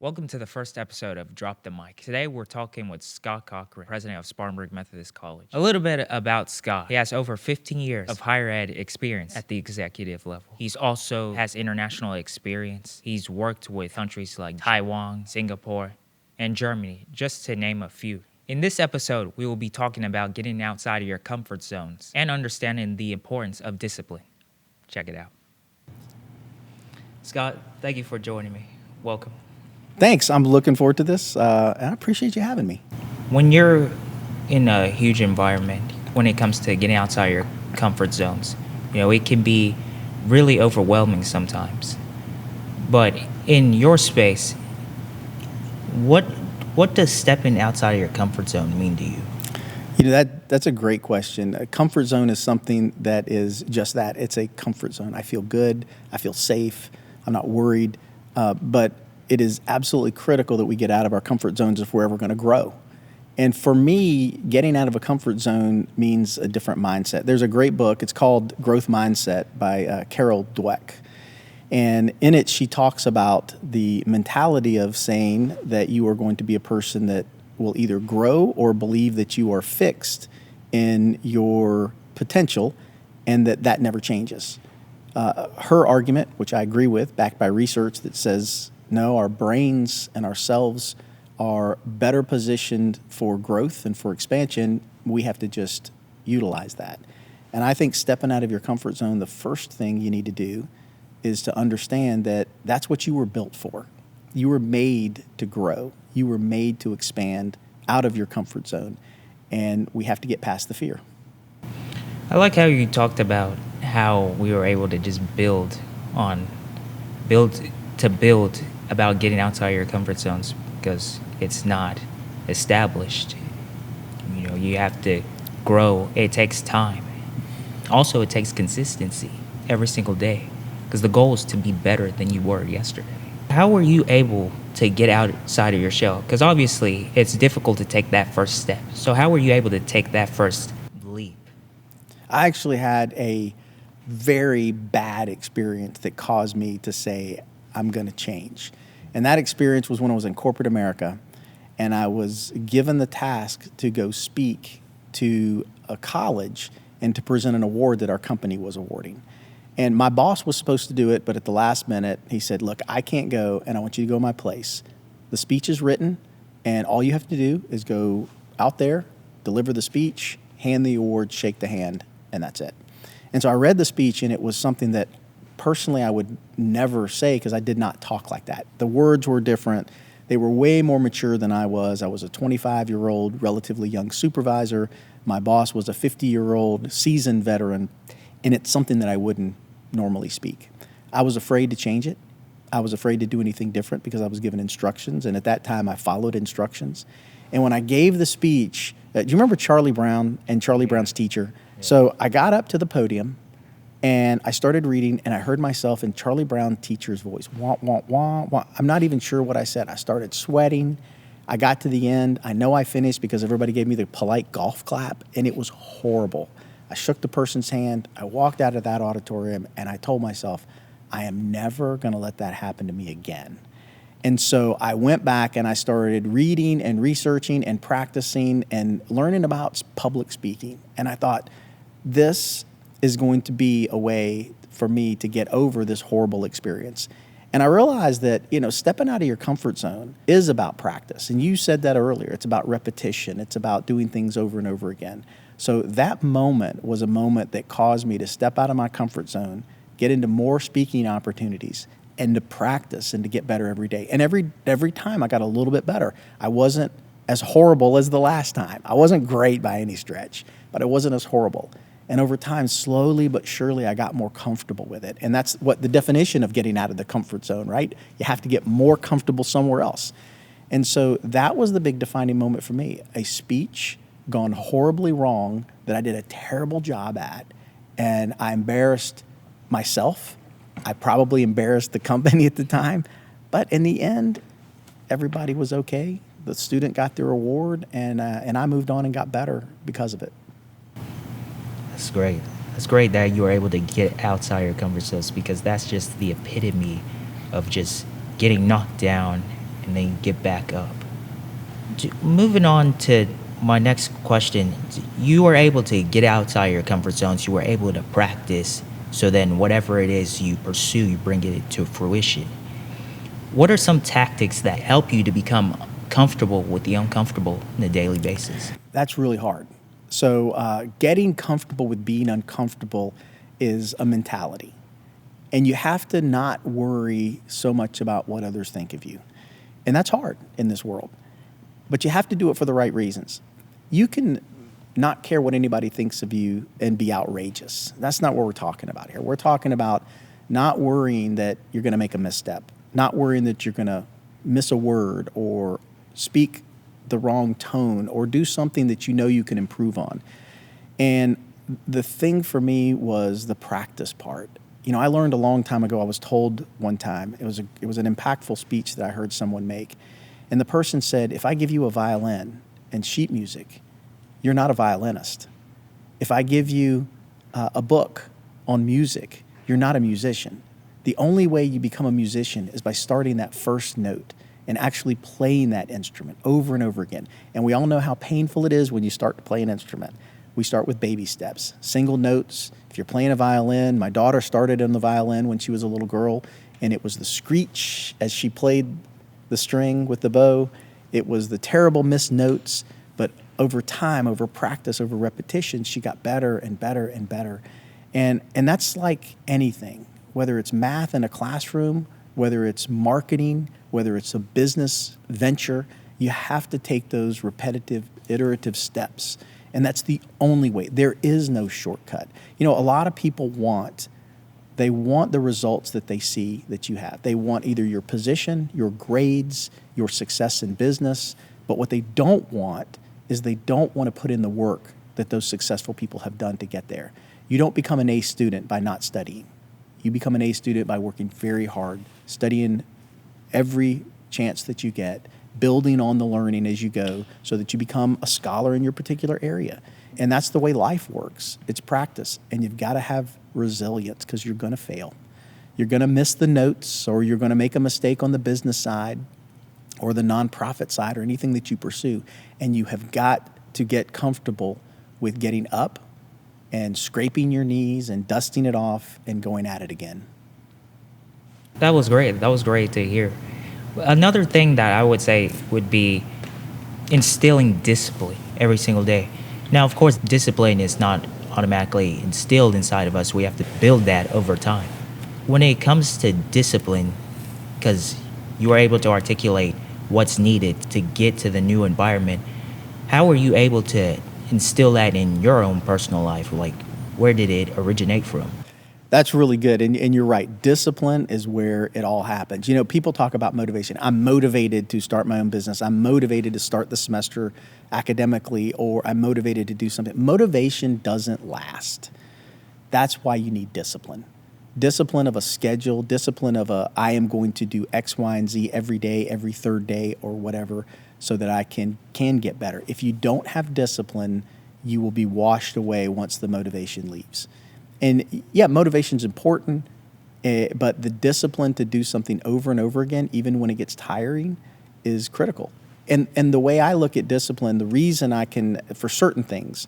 Welcome to the first episode of Drop the Mic. Today we're talking with Scott Cochran, president of Spartanburg Methodist College. A little bit about Scott. He has over 15 years of higher ed experience at the executive level. He's also has international experience. He's worked with countries like Taiwan, Singapore, and Germany, just to name a few. In this episode, we will be talking about getting outside of your comfort zones and understanding the importance of discipline. Check it out. Scott, thank you for joining me. Welcome. Thanks. I'm looking forward to this, and I appreciate you having me. When you're in a huge environment, when it comes to getting outside your comfort zones, it can be really overwhelming sometimes. But in your space, what does stepping outside of your comfort zone mean to you? That's a great question. A comfort zone is something that is just that. It's a comfort zone. I feel good. I feel safe. I'm not worried. But it is absolutely critical that we get out of our comfort zones if we're ever going to grow. And for me, getting out of a comfort zone means a different mindset. There's a great book. It's called Growth Mindset by Carol Dweck. And in it, she talks about the mentality of saying that you are going to be a person that will either grow or believe that you are fixed in your potential and that never changes. Her argument, which I agree with, backed by research that says, no, our brains and ourselves are better positioned for growth and for expansion. We have to just utilize that. And I think stepping out of your comfort zone, the first thing you need to do is to understand that that's what you were built for. You were made to grow. You were made to expand out of your comfort zone. And we have to get past the fear. I like how you talked about how we were able to just build about getting outside your comfort zones because it's not established. You have to grow. It takes time. Also, it takes consistency every single day because the goal is to be better than you were yesterday. How were you able to get outside of your shell? Because obviously, it's difficult to take that first step. So how were you able to take that first leap? I actually had a very bad experience that caused me to say, I'm going to change. And that experience was when I was in corporate America, and I was given the task to go speak to a college and to present an award that our company was awarding. And my boss was supposed to do it, but at the last minute, he said, look, I can't go, and I want you to go my place. The speech is written, and all you have to do is go out there, deliver the speech, hand the award, shake the hand, and that's it. And so I read the speech, and it was something that personally I would never say because I did not talk like that. The words were different. They were way more mature than I was. I was a 25-year-old, relatively young supervisor. My boss was a 50-year-old seasoned veteran, and it's something that I wouldn't normally speak. I was afraid to change it. I was afraid to do anything different because I was given instructions, and at that time I followed instructions. And when I gave the speech, do you remember Charlie Brown and Charlie Brown's teacher? Yeah. So I got up to the podium, and I started reading, and I heard myself in Charlie Brown teacher's voice, wah, wah, wah, wah. I'm not even sure what I said. I started sweating. I got to the end. I know I finished because everybody gave me the polite golf clap, and it was horrible. I shook the person's hand. I walked out of that auditorium, and I told myself, I am never going to let that happen to me again. And so I went back, and I started reading and researching and practicing and learning about public speaking. And I thought, this is going to be a way for me to get over this horrible experience. And I realized that, stepping out of your comfort zone is about practice. And you said that earlier. It's about repetition. It's about doing things over and over again. So that moment was a moment that caused me to step out of my comfort zone, get into more speaking opportunities, and to practice and to get better every day. And every time I got a little bit better. I wasn't as horrible as the last time. I wasn't great by any stretch, but it wasn't as horrible. And over time, slowly but surely, I got more comfortable with it. And that's what the definition of getting out of the comfort zone, right? You have to get more comfortable somewhere else. And so that was the big defining moment for me. A speech gone horribly wrong that I did a terrible job at. And I embarrassed myself. I probably embarrassed the company at the time. But in the end, everybody was okay. The student got their award, and I moved on and got better because of it. That's great. It's great that you were able to get outside your comfort zones because that's just the epitome of just getting knocked down and then get back up. Moving on to my next question, you were able to get outside your comfort zones. You were able to practice. So then whatever it is you pursue, you bring it to fruition. What are some tactics that help you to become comfortable with the uncomfortable on a daily basis? That's really hard. So getting comfortable with being uncomfortable is a mentality. And you have to not worry so much about what others think of you. And that's hard in this world. But you have to do it for the right reasons. You can not care what anybody thinks of you and be outrageous. That's not what we're talking about here. We're talking about not worrying that you're going to make a misstep, not worrying that you're going to miss a word or speak the wrong tone or do something that you know you can improve on. And the thing for me was the practice part. You know, I learned a long time ago, I was told one time, it was an impactful speech that I heard someone make. And the person said, if I give you a violin and sheet music, you're not a violinist. If I give you a book on music, you're not a musician. The only way you become a musician is by starting that first note and actually playing that instrument over and over again. And we all know how painful it is when you start to play an instrument. We start with baby steps, single notes. If you're playing a violin, my daughter started on the violin when she was a little girl, and it was the screech as she played the string with the bow. It was the terrible missed notes, but over time, over practice, over repetition, she got better and better and better. And that's like anything, whether it's math in a classroom, whether it's marketing, whether it's a business venture, you have to take those repetitive, iterative steps. And that's the only way. There is no shortcut. You know, a lot of people want the results that they see that you have. They want either your position, your grades, your success in business, but what they don't want is they don't want to put in the work that those successful people have done to get there. You don't become an A student by not studying. You become an A student by working very hard, studying every chance that you get, building on the learning as you go so that you become a scholar in your particular area. And that's the way life works. It's practice, and you've got to have resilience because you're going to fail. You're going to miss the notes, or you're going to make a mistake on the business side or the nonprofit side or anything that you pursue. And you have got to get comfortable with getting up and scraping your knees and dusting it off and going at it again. That was great. That was great to hear. Another thing that I would say would be instilling discipline every single day. Now, of course, discipline is not automatically instilled inside of us. We have to build that over time. When it comes to discipline, because you are able to articulate what's needed to get to the new environment, how are you able to instill that in your own personal life? Like, where did it originate from? That's really good. And you're right. Discipline is where it all happens. You know, people talk about motivation. I'm motivated to start my own business. I'm motivated to start the semester academically, or I'm motivated to do something. Motivation doesn't last. That's why you need discipline. Discipline of a schedule, discipline of I am going to do X, Y, and Z every day, every third day, or whatever, so that I can get better. If you don't have discipline, you will be washed away once the motivation leaves. And yeah, motivation's important, but the discipline to do something over and over again, even when it gets tiring, is critical. And the way I look at discipline, the reason I can, for certain things,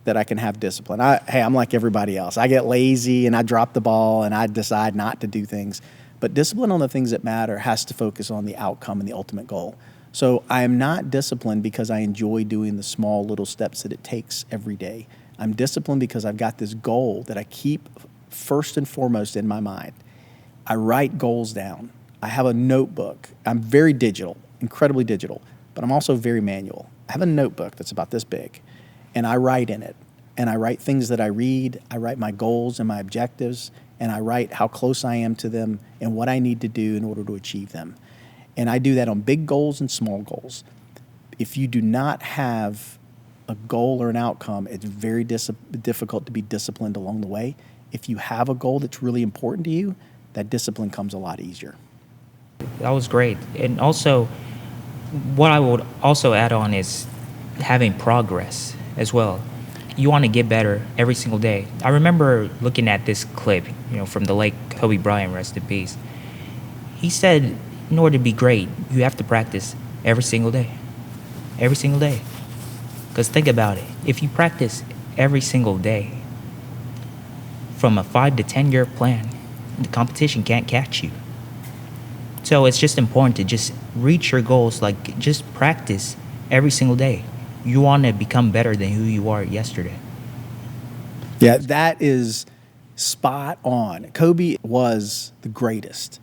that I can have discipline. I'm like everybody else. I get lazy and I drop the ball and I decide not to do things. But discipline on the things that matter has to focus on the outcome and the ultimate goal. So I am not disciplined because I enjoy doing the small little steps that it takes every day. I'm disciplined because I've got this goal that I keep first and foremost in my mind. I write goals down. I have a notebook. I'm very digital, incredibly digital, but I'm also very manual. I have a notebook that's about this big, and I write in it. And I write things that I read. I write my goals and my objectives, and I write how close I am to them and what I need to do in order to achieve them. And I do that on big goals and small goals. If you do not have a goal or an outcome, it's very difficult to be disciplined along the way. If you have a goal that's really important to you, that discipline comes a lot easier. That was great. And also, what I would also add on is having progress as well. You want to get better every single day. I remember looking at this clip, from the late Kobe Bryant, rest in peace. He said in order to be great, you have to practice every single day. Every single day. Because think about it. If you practice every single day from a 5 to 10 year plan, the competition can't catch you. So it's just important to just reach your goals, like just practice every single day. You want to become better than who you are yesterday. Yeah, that is spot on. Kobe was the greatest.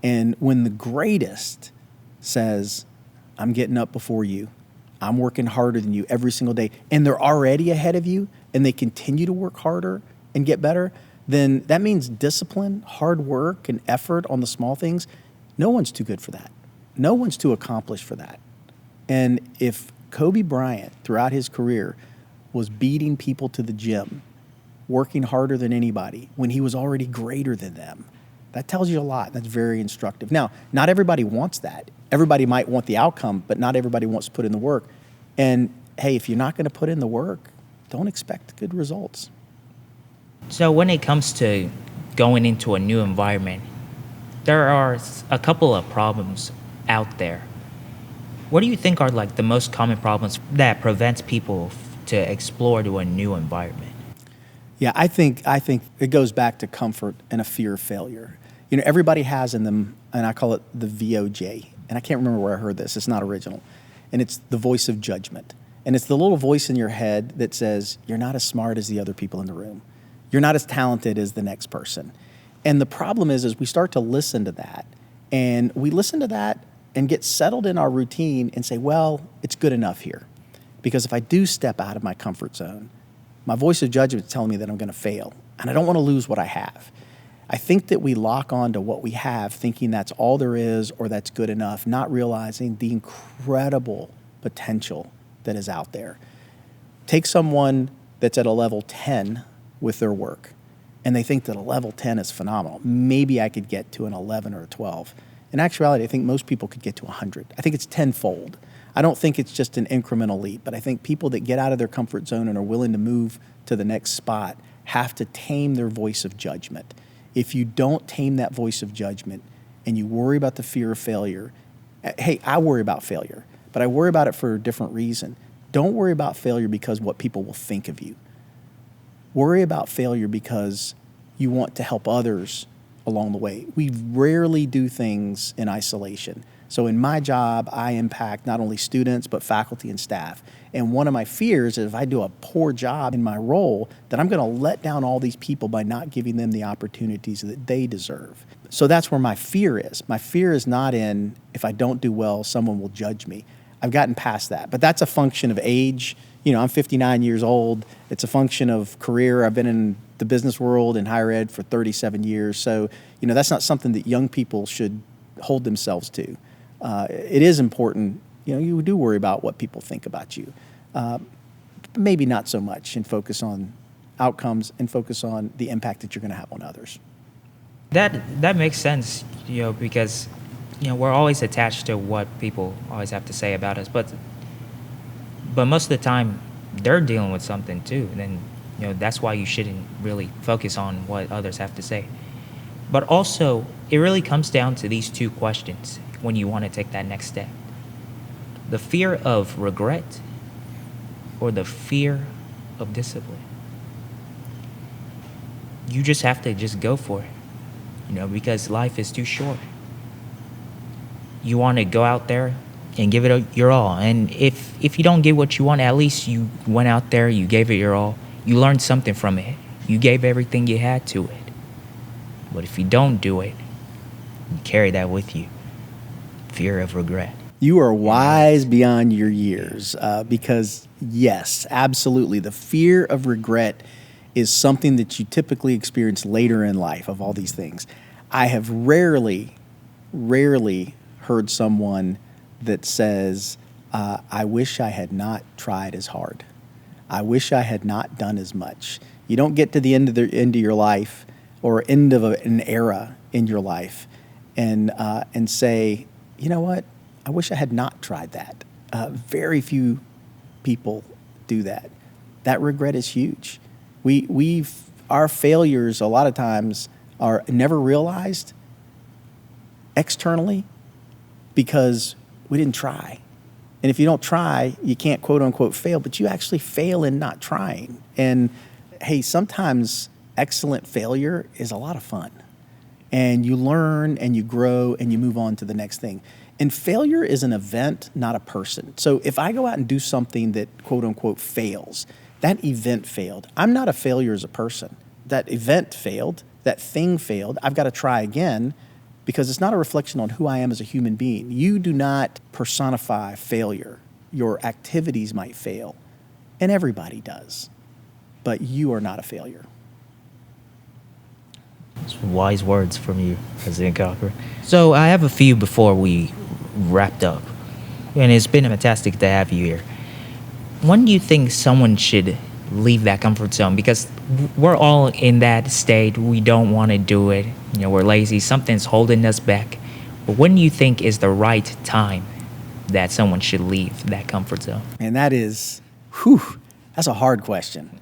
And when the greatest says, I'm getting up before you, I'm working harder than you every single day, and they're already ahead of you, and they continue to work harder and get better, then that means discipline, hard work, and effort on the small things. No one's too good for that. No one's too accomplished for that. And if Kobe Bryant, throughout his career, was beating people to the gym, working harder than anybody, when he was already greater than them, that tells you a lot. That's very instructive. Now, not everybody wants that. Everybody might want the outcome, but not everybody wants to put in the work. And hey, if you're not going to put in the work, don't expect good results. So when it comes to going into a new environment, there are a couple of problems out there. What do you think are like the most common problems that prevents people to explore to a new environment? Yeah, I think it goes back to comfort and a fear of failure. You know, everybody has in them, and I call it the VOJ, and I can't remember where I heard this. It's not original. And it's the voice of judgment. And it's the little voice in your head that says, you're not as smart as the other people in the room. You're not as talented as the next person. And the problem is we start to listen to that. And we listen to that and get settled in our routine and say, well, it's good enough here. Because if I do step out of my comfort zone, my voice of judgment is telling me that I'm going to fail. And I don't want to lose what I have. I think that we lock on to what we have, thinking that's all there is or that's good enough, not realizing the incredible potential that is out there. Take someone that's at a level 10 with their work, and they think that a level 10 is phenomenal. Maybe I could get to an 11 or a 12. In actuality, I think most people could get to 100. I think it's tenfold. I don't think it's just an incremental leap, but I think people that get out of their comfort zone and are willing to move to the next spot have to tame their voice of judgment. If you don't tame that voice of judgment and you worry about the fear of failure, hey, I worry about failure, but I worry about it for a different reason. Don't worry about failure because what people will think of you. Worry about failure because you want to help others along the way. We rarely do things in isolation. So in my job, I impact not only students, but faculty and staff. And one of my fears is if I do a poor job in my role, that I'm going to let down all these people by not giving them the opportunities that they deserve. So that's where my fear is. My fear is not in if I don't do well, someone will judge me. I've gotten past that. But that's a function of age. You know, I'm 59 years old. It's a function of career. I've been in the business world and higher ed for 37 years. So, you know, that's not something that young people should hold themselves to. It is important, you know, you do worry about what people think about you. Maybe not so much, and focus on outcomes and focus on the impact that you're going to have on others. That makes sense, you know, because, you know, we're always attached to what people always have to say about us, but most of the time they're dealing with something too. And then, you know, that's why you shouldn't really focus on what others have to say. But also, it really comes down to these two questions when you want to take that next step. The fear of regret or the fear of discipline. You just have to just go for it, you know, because life is too short. You want to go out there and give it your all. And if you don't get what you want, at least you went out there, you gave it your all. You learned something from it. You gave everything you had to it. But if you don't do it, you carry that with you. Fear of regret. You are wise beyond your years because, yes, absolutely. The fear of regret is something that you typically experience later in life of all these things. I have rarely heard someone that says, I wish I had not tried as hard. I wish I had not done as much. You don't get to the end of your life or end of an era in your life and say, you know what? I wish I had not tried that. Very few people do that. That regret is huge. Our failures a lot of times are never realized externally, because we didn't try. And if you don't try, you can't quote unquote fail, but you actually fail in not trying. And hey, sometimes excellent failure is a lot of fun. And you learn and you grow and you move on to the next thing. And failure is an event, not a person. So if I go out and do something that quote unquote fails, that event failed. I'm not a failure as a person. That event failed, that thing failed. I've got to try again, because it's not a reflection on who I am as a human being. You do not personify failure. Your activities might fail, and everybody does, but you are not a failure. Wise words from you, President Cochran. So I have a few before we wrapped up, and it's been fantastic to have you here. When do you think someone should leave that comfort zone? Because we're all in that state. We don't want to do it. We're lazy. Something's holding us back. But when do you think is the right time that someone should leave that comfort zone? And that's a hard question.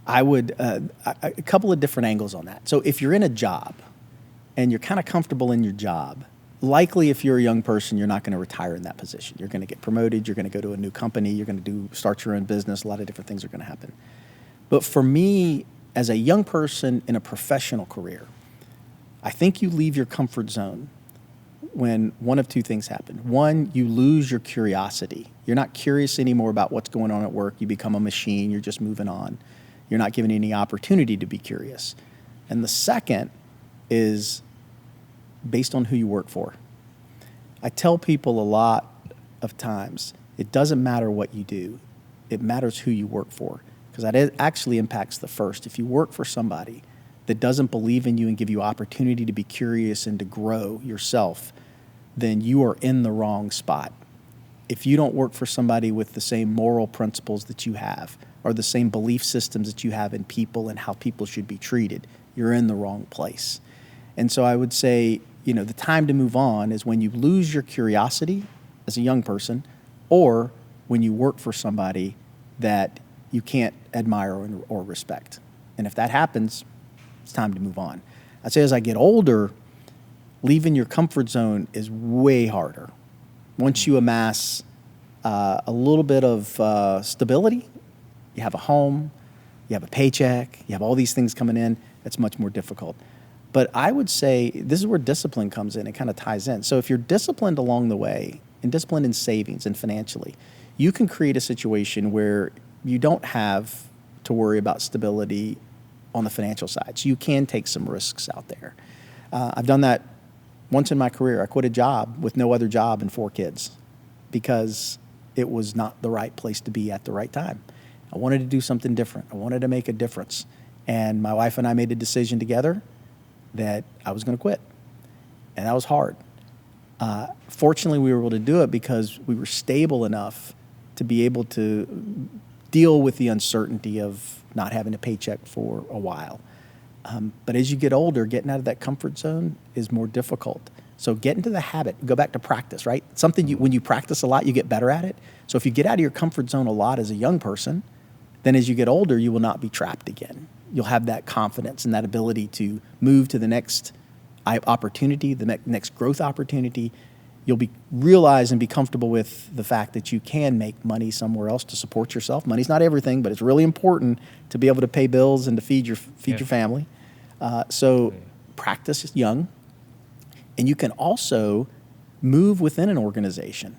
I would, a couple of different angles on that. So if you're in a job and you're kind of comfortable in your job, likely if you're a young person, you're not going to retire in that position. You're going to get promoted. You're going to go to a new company. You're going to start your own business. A lot of different things are going to happen. But for me, as a young person in a professional career, I think you leave your comfort zone when one of two things happen. One, you lose your curiosity. You're not curious anymore about what's going on at work. You become a machine. You're just moving on. You're not given any opportunity to be curious. And the second is based on who you work for. I tell people a lot of times, it doesn't matter what you do. It matters who you work for, because that actually impacts the first. If you work for somebody that doesn't believe in you and give you opportunity to be curious and to grow yourself, then you are in the wrong spot. If you don't work for somebody with the same moral principles that you have, or the same belief systems that you have in people and how people should be treated, you're in the wrong place. And so I would say, the time to move on is when you lose your curiosity as a young person, or when you work for somebody that you can't admire or respect. And if that happens, it's time to move on. I'd say as I get older, leaving your comfort zone is way harder. Once you amass a little bit of stability, you have a home, you have a paycheck, you have all these things coming in, it's much more difficult. But I would say this is where discipline comes in. It kind of ties in. So if you're disciplined along the way, and disciplined in savings and financially, you can create a situation where you don't have to worry about stability on the financial side. So you can take some risks out there. I've done that once in my career. I quit a job with no other job and 4 kids because it was not the right place to be at the right time. I wanted to do something different. I wanted to make a difference. And my wife and I made a decision together that I was going to quit. And that was hard. Fortunately, we were able to do it because we were stable enough to be able to deal with the uncertainty of not having a paycheck for a while. But as you get older, getting out of that comfort zone is more difficult. So get into the habit. Go back to practice, right? When you practice a lot, you get better at it. So if you get out of your comfort zone a lot as a young person, then as you get older, you will not be trapped again. You'll have that confidence and that ability to move to the next opportunity, the next growth opportunity. You'll realize and be comfortable with the fact that you can make money somewhere else to support yourself. Money's not everything, but it's really important to be able to pay bills and to feed your family. So practice young, and you can also move within an organization.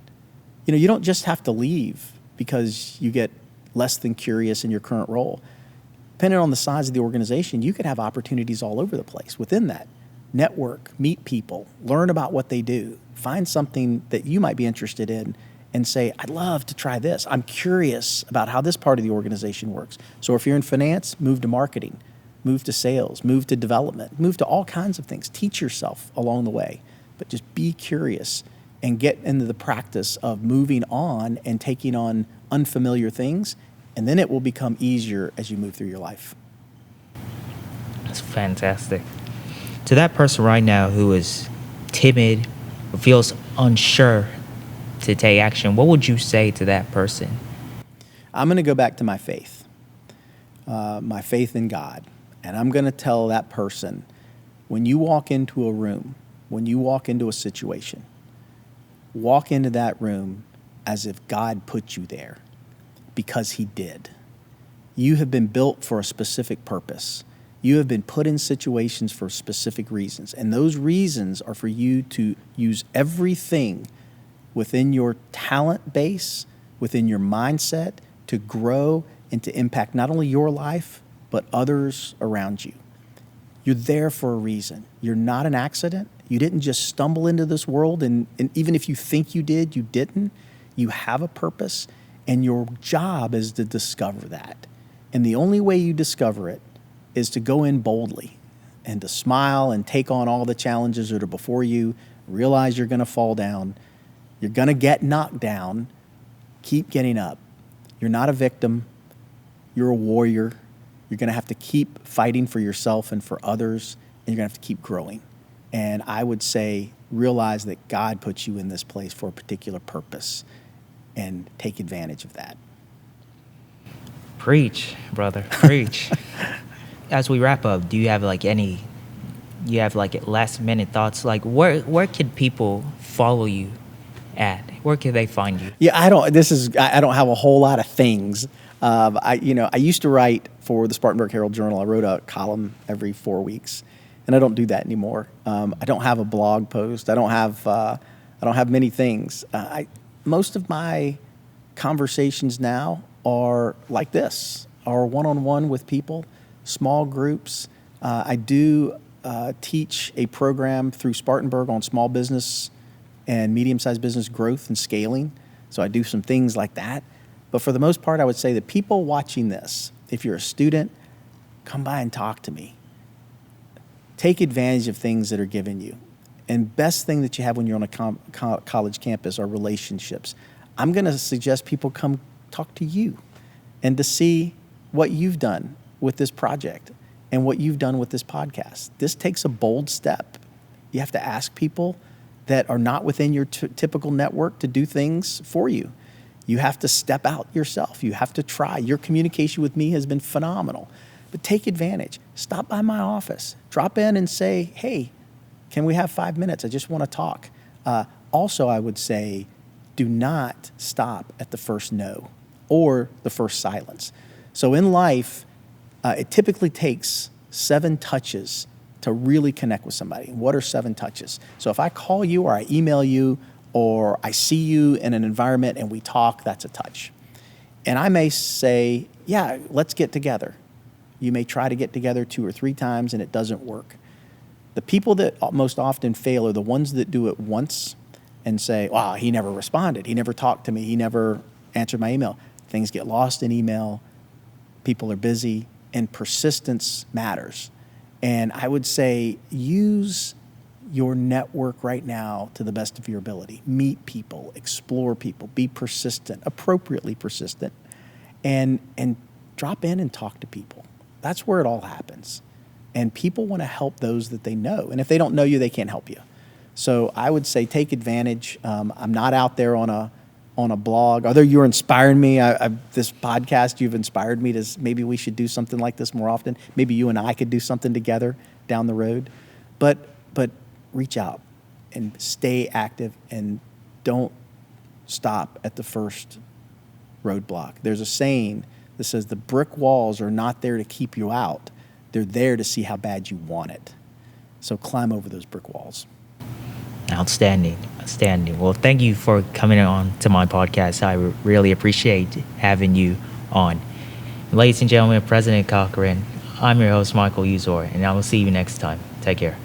You don't just have to leave because you get less than curious in your current role. Depending on the size of the organization, you could have opportunities all over the place within that. Network, meet people, learn about what they do, find something that you might be interested in and say, I'd love to try this. I'm curious about how this part of the organization works. So if you're in finance, move to marketing, move to sales, move to development, move to all kinds of things. Teach yourself along the way, but just be curious and get into the practice of moving on and taking on unfamiliar things, and then it will become easier as you move through your life. That's fantastic. To that person right now who is timid or feels unsure to take action, what would you say to that person? I'm going to go back to my faith in God. And I'm going to tell that person, when you walk into a room, when you walk into a situation, walk into that room as if God put you there, because he did. You have been built for a specific purpose. You have been put in situations for specific reasons. And those reasons are for you to use everything within your talent base, within your mindset, to grow and to impact not only your life, but others around you. You're there for a reason. You're not an accident. You didn't just stumble into this world, and even if you think you did, you didn't. You have a purpose, and your job is to discover that. And the only way you discover it is to go in boldly and to smile and take on all the challenges that are before you, realize you're going to fall down. You're going to get knocked down. Keep getting up. You're not a victim. You're a warrior. You're going to have to keep fighting for yourself and for others, and you're going to have to keep growing. And I would say, realize that God put you in this place for a particular purpose, and take advantage of that. Preach, brother, preach. As we wrap up, do you have like last minute thoughts? Like where can people follow you at? Where can they find you? Yeah, I don't have a whole lot of things. I used to write for the Spartanburg Herald Journal. I wrote a column every 4 weeks, and I don't do that anymore. I don't have a blog post. I don't have many things. Most of my conversations now are like this, are one-on-one with people, small groups. I do teach a program through Spartanburg on small business and medium-sized business growth and scaling. So I do some things like that. But for the most part, I would say that people watching this, if you're a student, come by and talk to me. Take advantage of things that are given you. And best thing that you have when you're on a college campus are relationships. I'm going to suggest people come talk to you and to see what you've done with this project and what you've done with this podcast. This takes a bold step. You have to ask people that are not within your typical network to do things for you. You have to step out yourself. You have to try. Your communication with me has been phenomenal. But take advantage. Stop by my office. Drop in and say, hey, can we have 5 minutes? I just want to talk. Also, I would say, do not stop at the first no or the first silence. So in life, it typically takes 7 touches to really connect with somebody. What are 7 touches? So if I call you or I email you or I see you in an environment and we talk, that's a touch. And I may say, yeah, let's get together. You may try to get together 2 or 3 times and it doesn't work. The people that most often fail are the ones that do it once and say, wow, he never responded. He never talked to me. He never answered my email. Things get lost in email. People are busy, and persistence matters. And I would say use your network right now to the best of your ability. Meet people, explore people, be persistent, appropriately persistent, and drop in and talk to people. That's where it all happens. And people want to help those that they know. And if they don't know you, they can't help you. So I would say take advantage. I'm not out there on a blog. Although you're inspiring me, this podcast, you've inspired me to maybe we should do something like this more often. Maybe you and I could do something together down the road. But reach out and stay active and don't stop at the first roadblock. There's a saying that says the brick walls are not there to keep you out. They're there to see how bad you want it. So climb over those brick walls. Outstanding. Well, thank you for coming on to my podcast. I really appreciate having you on. Ladies and gentlemen, President Cochran, I'm your host, Michael Uzor, and I will see you next time. Take care.